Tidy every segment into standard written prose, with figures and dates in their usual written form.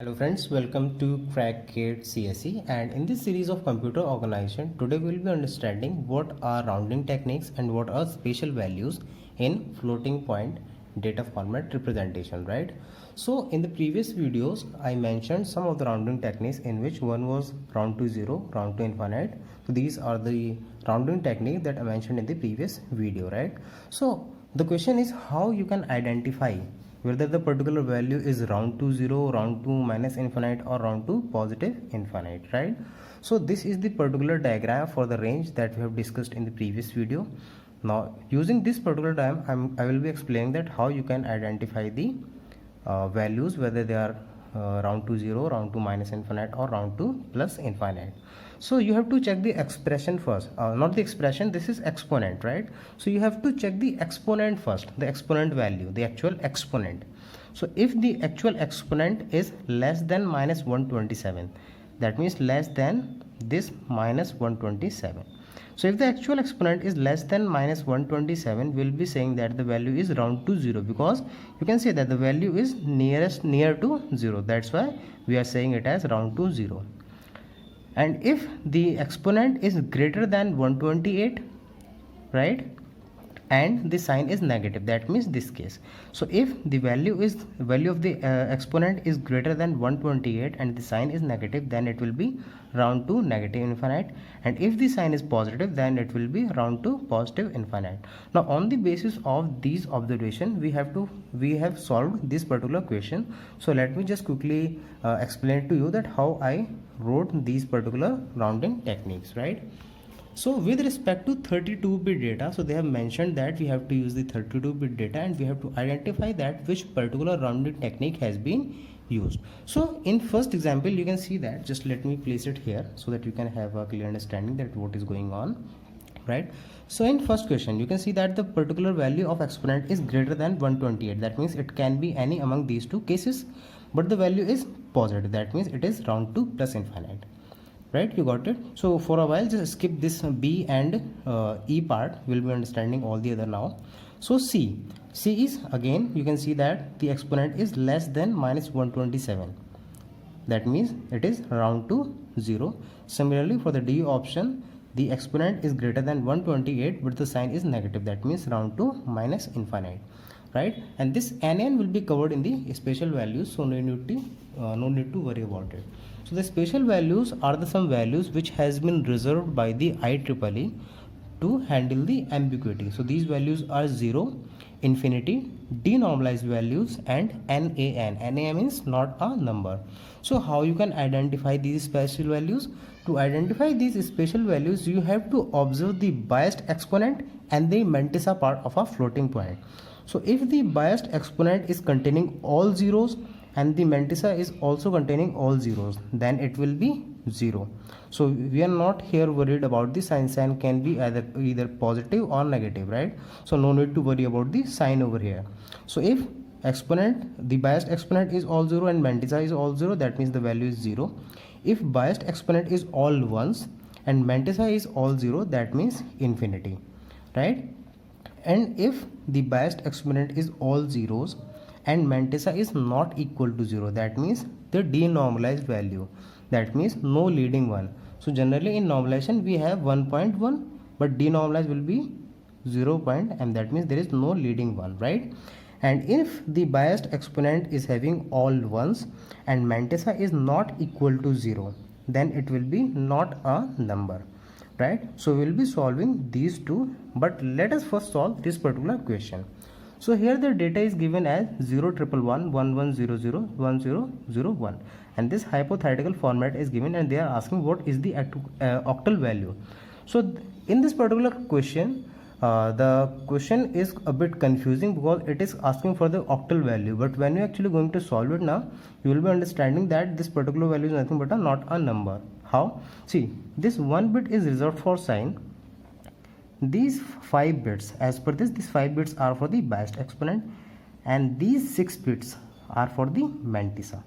Hello friends, welcome to Crackgate CSE, and in this series of computer organization, today we will be understanding what are rounding techniques and what are special values in floating point data format representation, right? So in the previous videos, I mentioned some of the rounding techniques in which one was round to zero, round to infinite. So these are the rounding technique that I mentioned in the previous video, right? So the question is how you can identify whether the particular value is round to 0, round to minus infinite, or round to positive infinite, right? So this is the particular diagram for the range that we have discussed in the previous video. Now using this particular diagram, I will be explaining that how you can identify the values, whether they are round to 0, round to minus infinite, or round to plus infinite. So you have to check the expression first, not the expression, this is exponent, right? So you have to check the exponent first, the exponent value, the actual exponent. So if the actual exponent is less than minus 127, that means less than this minus 127. So if the actual exponent is less than minus 127, we'll be saying that the value is round to 0, because you can say that the value is near to 0. That's why we are saying it as round to 0. And if the exponent is greater than 128, right, and the sign is negative, that means this case. So if the value of the exponent is greater than 128 and the sign is negative, then it will be round to negative infinite, and if the sign is positive, then it will be round to positive infinite. Now on the basis of these observation, we have solved this particular question. So let me just quickly explain to you that how I wrote these particular rounding techniques, right? So with respect to 32-bit data, so they have mentioned that we have to use the 32-bit data and we have to identify that which particular rounding technique has been used. So in first example, you can see that, just let me place it here so that you can have a clear understanding that what is going on, right? So in first question, you can see that the particular value of exponent is greater than 128. That means it can be any among these two cases, but the value is positive. That means it is round to plus infinite. Right, you got it. So for a while just skip this B and E part, we'll be understanding all the other now. So C is, again you can see that the exponent is less than minus 127, that means it is round to 0. Similarly for the D option, the exponent is greater than 128 but the sign is negative, that means round to minus infinite, right? And this NN will be covered in the special values, so no need to worry about it. So the special values are the some values which has been reserved by the IEEE to handle the ambiguity. So these values are 0, infinity, denormalized values, and NaN. NaN means not a number. So how you can identify these special values? To identify these special values, you have to observe the biased exponent and the mantissa part of a floating point. So if the biased exponent is containing all zeros and the mantissa is also containing all zeros, then it will be 0. So we are not here worried about the sign. Sign can be either positive or negative, right? So no need to worry about the sign over here. So if the biased exponent is all 0 and mantissa is all 0, that means the value is 0. If biased exponent is all ones and mantissa is all 0, that means infinity, right? And if the biased exponent is all zeros and mantissa is not equal to 0, that means the denormalized value, that means no leading one. So generally in normalization we have 1.1, but denormalized will be 0. And that means there is no leading one, right? And if the biased exponent is having all ones and mantissa is not equal to 0, then it will be not a number, right? So we will be solving these two, but let us first solve this particular question. So here the data is given as 011 1100 1001, and this hypothetical format is given and they are asking what is the octal value. So in this particular question, the question is a bit confusing because it is asking for the octal value, but when you actually going to solve it now, you will be understanding that this particular value is nothing but not a number. How? See, this 1 bit is reserved for sign. These 5 bits, as per this, these 5 bits are for the biased exponent, and these 6 bits are for the mantissa.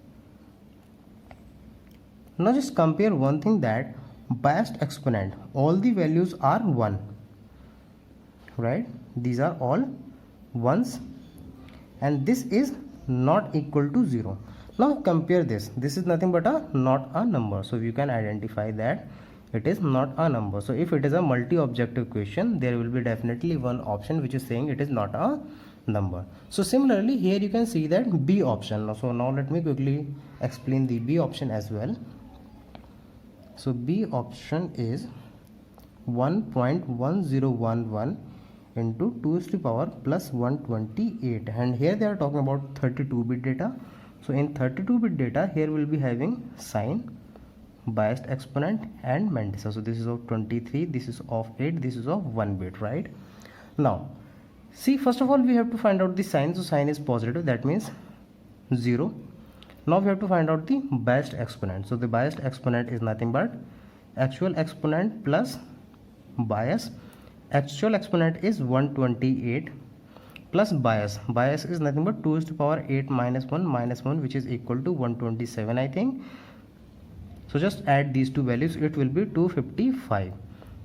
Now just compare one thing, that biased exponent, all the values are 1, right? These are all ones, and this is not equal to 0. Now compare this. This is nothing but a not a number. So you can identify that it is not a number. So if it is a multi-objective question, there will be definitely one option which is saying it is not a number. So similarly here you can see that B option. So now let me quickly explain the B option as well. So B option is 1.1011 into 2 to the power plus 128, and here they are talking about 32-bit data. So in 32-bit data, here we'll be having sign, biased exponent and mantissa. So this is of 23, this is of 8, this is of 1 bit, right? Now see, first of all we have to find out the sign. So sign is positive, that means 0. Now we have to find out the biased exponent. So the biased exponent is nothing but actual exponent plus bias. Actual exponent is 128 plus bias. Bias is nothing but 2 to the power 8 minus 1 which is equal to 127, I think. So just add these two values, it will be 255.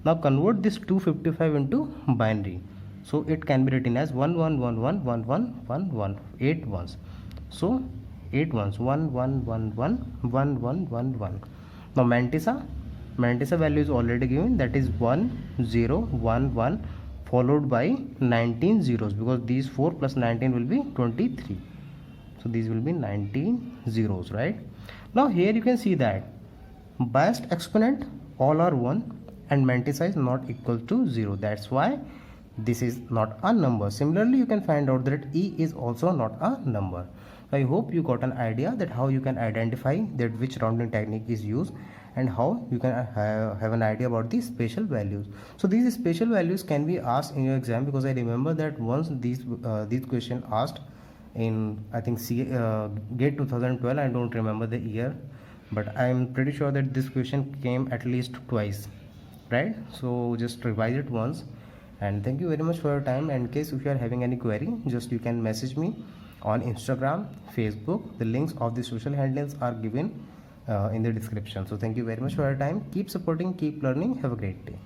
Now convert this 255 into binary. So it can be written as 11111111, 8 ones. So 8 ones, 11111111. Now mantissa value is already given, that is 1011 followed by 19 zeros, because these 4 plus 19 will be 23. So these will be 19 zeros, right? Now here you can see that biased exponent all are 1 and mantissa is not equal to 0. That's why this is not a number. Similarly, you can find out that E is also not a number. I hope you got an idea that how you can identify that which rounding technique is used and how you can have an idea about the spatial values. So these spatial values can be asked in your exam, because I remember that once these questions asked in, I think GATE 2012, I don't remember the year, but I am pretty sure that this question came at least twice, right? So just revise it once. And thank you very much for your time. And in case if you are having any query, just you can message me on Instagram, Facebook. The links of the social handles are given in the description. So thank you very much for your time. Keep supporting, keep learning. Have a great day.